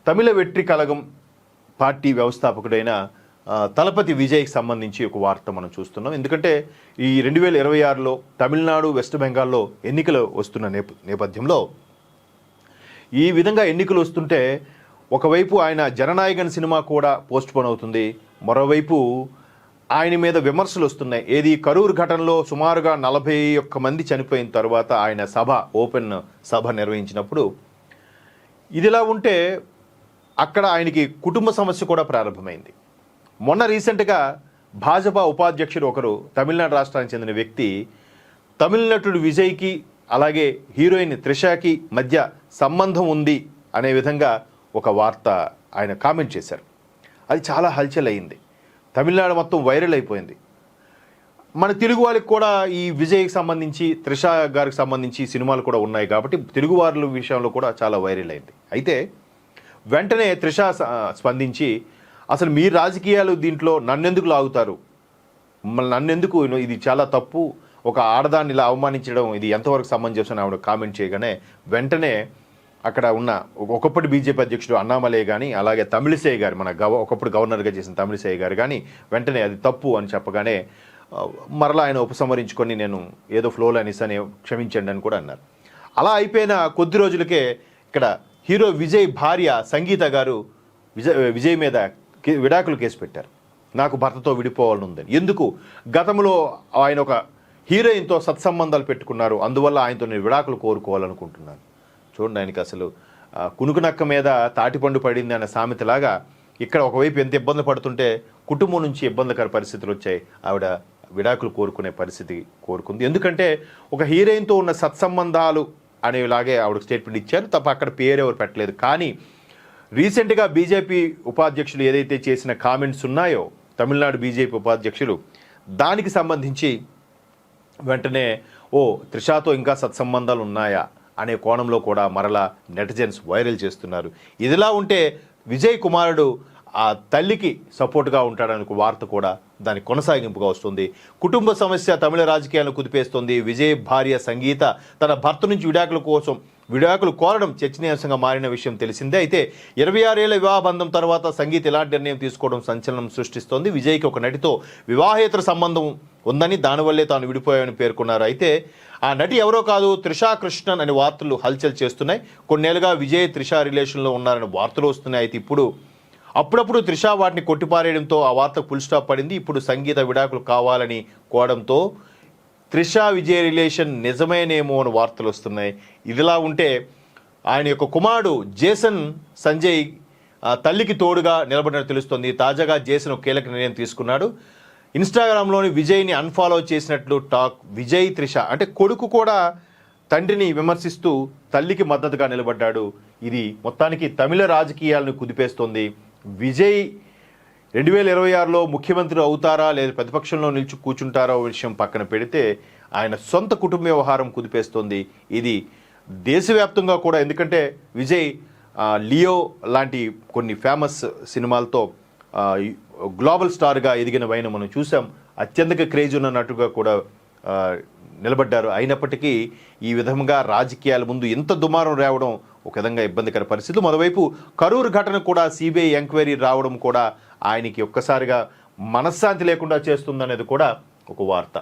తమిళ Vetri Kazhagam party వ్యవస్థాపకుడైన Thalapathy విజయ్కి సంబంధించి ఒక వార్త మనం చూస్తున్నాం. ఎందుకంటే ఈ 2026లో తమిళనాడు, వెస్ట్ బెంగాల్లో ఎన్నికలు వస్తున్న నేపథ్యంలో ఈ విధంగా ఎన్నికలు వస్తుంటే ఒకవైపు ఆయన జననాయకన్ సినిమా కూడా పోస్ట్ పోన్ అవుతుంది, మరోవైపు ఆయన మీద విమర్శలు వస్తున్నాయి. ఏది కరూరు ఘటనలో సుమారుగా 41 మంది చనిపోయిన తర్వాత ఆయన ఓపెన్ సభ నిర్వహించినప్పుడు ఇదిలా ఉంటే అక్కడ ఆయనకి కుటుంబ సమస్య కూడా ప్రారంభమైంది. మొన్న రీసెంట్గా భాజపా ఉపాధ్యక్షుడు ఒకరు తమిళనాడు రాష్ట్రానికి చెందిన వ్యక్తి తమిళ నటుడు విజయ్కి అలాగే హీరోయిన్ త్రిషాకి మధ్య సంబంధం ఉంది అనే విధంగా ఒక వార్త ఆయన కామెంట్ చేశారు. అది చాలా హల్చల్ అయింది, తమిళనాడు మొత్తం వైరల్ అయిపోయింది. మన తెలుగు వాళ్ళకి కూడా ఈ విజయ్కి సంబంధించి, త్రిషా గారికి సంబంధించి సినిమాలు కూడా ఉన్నాయి కాబట్టి తెలుగు వారి విషయంలో కూడా చాలా వైరల్ అయింది. అయితే వెంటనే త్రిషా స్పందించి, అసలు మీ రాజకీయాలు దీంట్లో నన్నెందుకు లాగుతారు, నన్నెందుకు, ఇది చాలా తప్పు, ఒక ఆడదాన్ని ఇలా అవమానించడం ఇది ఎంతవరకు సమంజసం ఆవిడ కామెంట్ చేయగానే వెంటనే అక్కడ ఉన్న ఒకప్పటి బీజేపీ అధ్యక్షుడు అన్నామలై కానీ అలాగే తమిళిసై గారు, మన ఒకప్పుడు గవర్నర్గా చేసిన తమిళిసై గారు కానీ వెంటనే అది తప్పు అని చెప్పగానే మరలా ఆయన ఉపసంహరించుకొని నేను ఏదో ఫ్లోలో అనేసి క్షమించండి అని కూడా అన్నారు. అలా అయిపోయిన కొద్ది రోజులకే ఇక్కడ హీరో విజయ్ భార్య సంగీత గారు విజయ్ మీద విడాకులు కేసు పెట్టారు. నాకు భర్తతో విడిపోవాలని ఉందని. ఎందుకు? గతంలో ఆయన ఒక హీరోయిన్తో సత్సంబంధాలు పెట్టుకున్నారు, అందువల్ల ఆయనతో నేను విడాకులు కోరుకోవాలనుకుంటున్నాను. చూడండి, ఆయనకి అసలు కునుకు నక్క మీద తాటిపండు పడింది అనే సామెతలాగా ఇక్కడ ఒకవైపు ఎంత ఇబ్బంది పడుతుంటే కుటుంబం నుంచి ఇబ్బందికర పరిస్థితులు వచ్చాయి, ఆవిడ విడాకులు కోరుకునే పరిస్థితి కోరుకుంది. ఎందుకంటే ఒక హీరోయిన్తో ఉన్న సత్సంబంధాలు అనేలాగే ఆవిడ స్టేట్మెంట్ ఇచ్చారు తప్ప అక్కడ పేరు ఎవరు పెట్టలేదు. కానీ రీసెంట్గా బీజేపీ ఉపాధ్యక్షులు ఏదైతే చేసిన కామెంట్స్ ఉన్నాయో, తమిళనాడు బీజేపీ ఉపాధ్యక్షులు, దానికి సంబంధించి వెంటనే త్రిషాతో ఇంకా సత్సంబంధాలు ఉన్నాయా అనే కోణంలో కూడా మరలా నెటిజన్స్ వైరల్ చేస్తున్నారు. ఇదిలా ఉంటే విజయ్ కుమారుడు ఆ తల్లికి సపోర్ట్గా ఉంటాడని వార్త కూడా దాని కొనసాగింపుగా వస్తుంది. కుటుంబ సమస్య తమిళ రాజకీయాలను కుదిపేస్తుంది. విజయ్ భార్య సంగీత తన భర్త నుంచి విడాకులు కోరడం చర్చనీయాంశంగా మారిన విషయం తెలిసిందే. అయితే 26 ఏళ్ల వివాహ బంధం తర్వాత సంగీత ఇలాంటి నిర్ణయం తీసుకోవడం సంచలనం సృష్టిస్తోంది. విజయ్కి ఒక నటితో వివాహేతర సంబంధం ఉందని, దానివల్లే తాను విడిపోయామని పేర్కొన్నారు. అయితే ఆ నటి ఎవరో కాదు, త్రిషా కృష్ణన్ అనే వార్తలు హల్చల్ చేస్తున్నాయి. కొన్నేళ్లుగా విజయ్ త్రిషా రిలేషన్లో ఉన్నారని వార్తలు వస్తున్నాయి. అయితే ఇప్పుడు అప్పుడప్పుడు త్రిషా వాటిని కొట్టిపారేయడంతో ఆ వార్తకు ఫుల్ స్టాప్ పడింది. ఇప్పుడు సంగీత విడాకులు కావాలని కోవడంతో త్రిషా విజయ్ రిలేషన్ నిజమేనేమో అని వార్తలు వస్తున్నాయి. ఇదిలా ఉంటే ఆయన యొక్క కుమారుడు జేసన్ సంజయ్ తల్లికి తోడుగా నిలబడినట్టు తెలుస్తుంది. తాజాగా జేసన్ ఒక కీలక నిర్ణయం తీసుకున్నాడు. ఇన్స్టాగ్రామ్లోని విజయ్ని అన్ఫాలో చేసినట్లు టాక్. విజయ్ త్రిష అంటే కొడుకు కూడా తండ్రిని విమర్శిస్తూ తల్లికి మద్దతుగా నిలబడ్డాడు. ఇది మొత్తానికి తమిళ రాజకీయాలను కుదిపేస్తోంది. విజయ్ 2026లో ముఖ్యమంత్రి అవుతారా లేదా ప్రతిపక్షంలో నిలిచి కూర్చుంటారా విషయం పక్కన పెడితే ఆయన సొంత కుటుంబ వ్యవహారం కుదిపేస్తోంది. ఇది దేశవ్యాప్తంగా కూడా, ఎందుకంటే విజయ్ లియో లాంటి కొన్ని ఫేమస్ సినిమాలతో గ్లోబల్ స్టార్గా ఎదిగిన వైన మనం చూసాం. అత్యంత క్రేజ్ ఉన్న నటుగా కూడా నిలబడ్డారు. అయినప్పటికీ ఈ విధంగా రాజకీయాల ముందు ఎంత దుమారం రావడం ఒక విధంగా ఇబ్బందికర పరిస్థితి. మరోవైపు కరూరు ఘటన కూడా సిబిఐ ఎంక్వైరీ రావడం కూడా ఆయనకి ఒక్కసారిగా మనశ్శాంతి లేకుండా చేస్తుందనేది కూడా ఒక వార్త.